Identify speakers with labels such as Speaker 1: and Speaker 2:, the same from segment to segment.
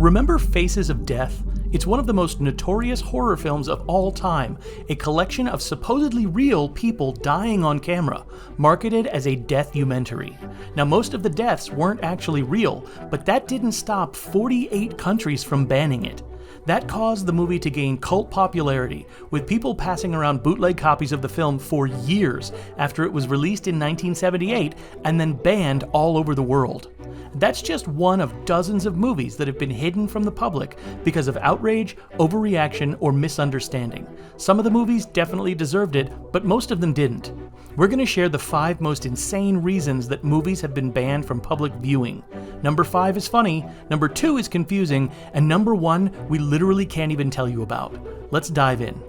Speaker 1: Remember Faces of Death? It's one of the most notorious horror films of all time, a collection of supposedly real people dying on camera, marketed as a death-umentary. Now, most of the deaths weren't actually real, but that didn't stop 48 countries from banning it. That caused the movie to gain cult popularity, with people passing around bootleg copies of the film for years after it was released in 1978 and then banned all over the world. That's just one of dozens of movies that have been hidden from the public because of outrage, overreaction, or misunderstanding. Some of the movies definitely deserved it, but most of them didn't. We're going to share the 5 most insane reasons that movies have been banned from public viewing. Number 5 is funny, number 2 is confusing, and number 1 we literally can't even tell you about. Let's dive in.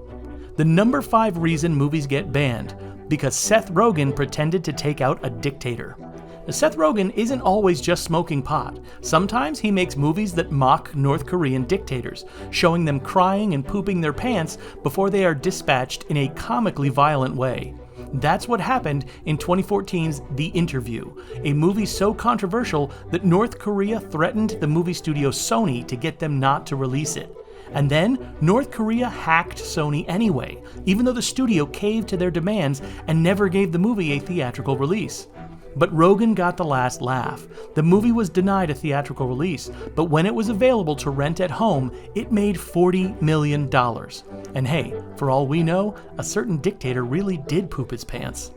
Speaker 1: The number 5 reason movies get banned: because Seth Rogen pretended to take out a dictator. Now, Seth Rogen isn't always just smoking pot. Sometimes he makes movies that mock North Korean dictators, showing them crying and pooping their pants before they are dispatched in a comically violent way. That's what happened in 2014's The Interview, a movie so controversial that North Korea threatened the movie studio Sony to get them not to release it. And then, North Korea hacked Sony anyway, even though the studio caved to their demands and never gave the movie a theatrical release. But Rogen got the last laugh. The movie was denied a theatrical release, but when it was available to rent at home, it made $40 million. And hey, for all we know, a certain dictator really did poop his pants.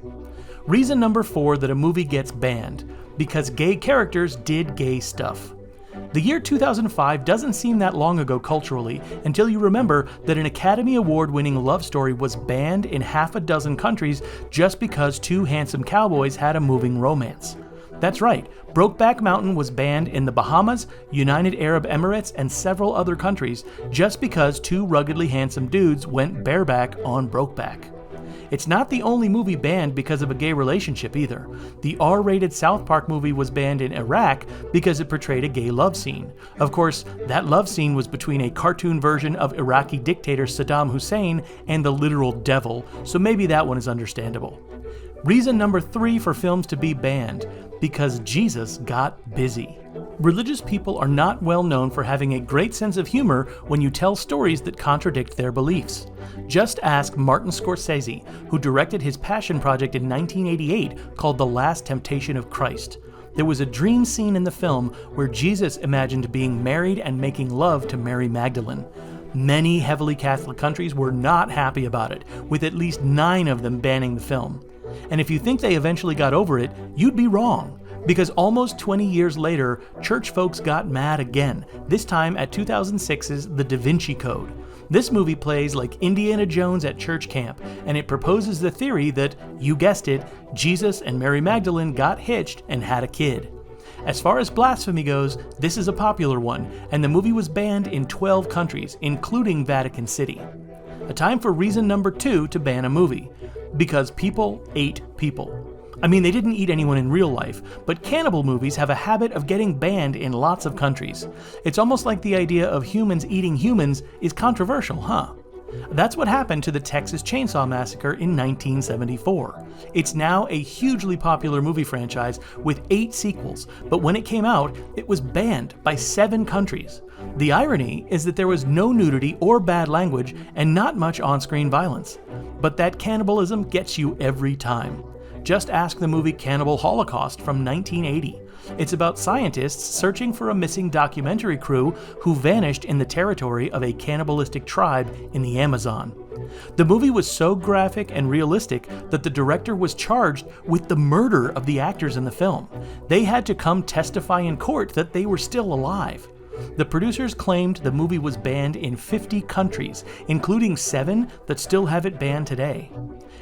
Speaker 1: Reason number 4 that a movie gets banned: because gay characters did gay stuff. The year 2005 doesn't seem that long ago culturally until you remember that an Academy Award-winning love story was banned in half a dozen countries just because 2 handsome cowboys had a moving romance. That's right, Brokeback Mountain was banned in the Bahamas, United Arab Emirates, and several other countries just because 2 ruggedly handsome dudes went bareback on Brokeback. It's not the only movie banned because of a gay relationship either. The R-rated South Park movie was banned in Iraq because it portrayed a gay love scene. Of course, that love scene was between a cartoon version of Iraqi dictator Saddam Hussein and the literal devil, so maybe that one is understandable. Reason number 3 for films to be banned: because Jesus got busy. Religious people are not well known for having a great sense of humor when you tell stories that contradict their beliefs. Just ask Martin Scorsese, who directed his passion project in 1988 called The Last Temptation of Christ. There was a dream scene in the film where Jesus imagined being married and making love to Mary Magdalene. Many heavily Catholic countries were not happy about it, with at least 9 of them banning the film. And if you think they eventually got over it, you'd be wrong. Because almost 20 years later, church folks got mad again, this time at 2006's The Da Vinci Code. This movie plays like Indiana Jones at church camp, and it proposes the theory that, you guessed it, Jesus and Mary Magdalene got hitched and had a kid. As far as blasphemy goes, this is a popular one, and the movie was banned in 12 countries, including Vatican City. A time for reason number 2 to ban a movie: because people ate people. I mean, they didn't eat anyone in real life, but cannibal movies have a habit of getting banned in lots of countries. It's almost like the idea of humans eating humans is controversial, huh? That's what happened to the Texas Chainsaw Massacre in 1974. It's now a hugely popular movie franchise with 8 sequels, but when it came out, it was banned by 7 countries. The irony is that there was no nudity or bad language and not much on-screen violence. But that cannibalism gets you every time. Just ask the movie Cannibal Holocaust from 1980. It's about scientists searching for a missing documentary crew who vanished in the territory of a cannibalistic tribe in the Amazon. The movie was so graphic and realistic that the director was charged with the murder of the actors in the film. They had to come testify in court that they were still alive. The producers claimed the movie was banned in 50 countries, including 7 that still have it banned today.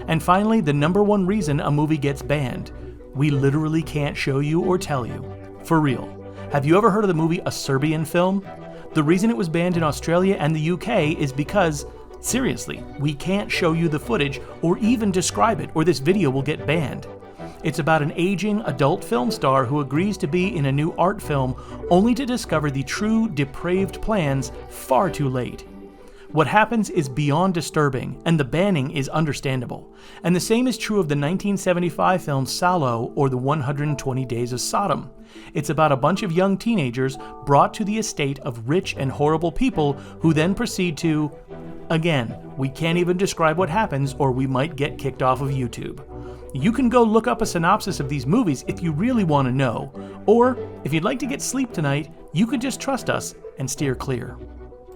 Speaker 1: And finally, the number 1 reason a movie gets banned: we literally can't show you or tell you. For real. Have you ever heard of the movie A Serbian Film? The reason it was banned in Australia and the UK is because, seriously, we can't show you the footage or even describe it, or this video will get banned. It's about an aging adult film star who agrees to be in a new art film only to discover the true depraved plans far too late. What happens is beyond disturbing, and the banning is understandable. And the same is true of the 1975 film Salò or The 120 Days of Sodom. It's about a bunch of young teenagers brought to the estate of rich and horrible people who then proceed to... Again, we can't even describe what happens or we might get kicked off of YouTube. You can go look up a synopsis of these movies if you really want to know, or if you'd like to get sleep tonight, you could just trust us and steer clear.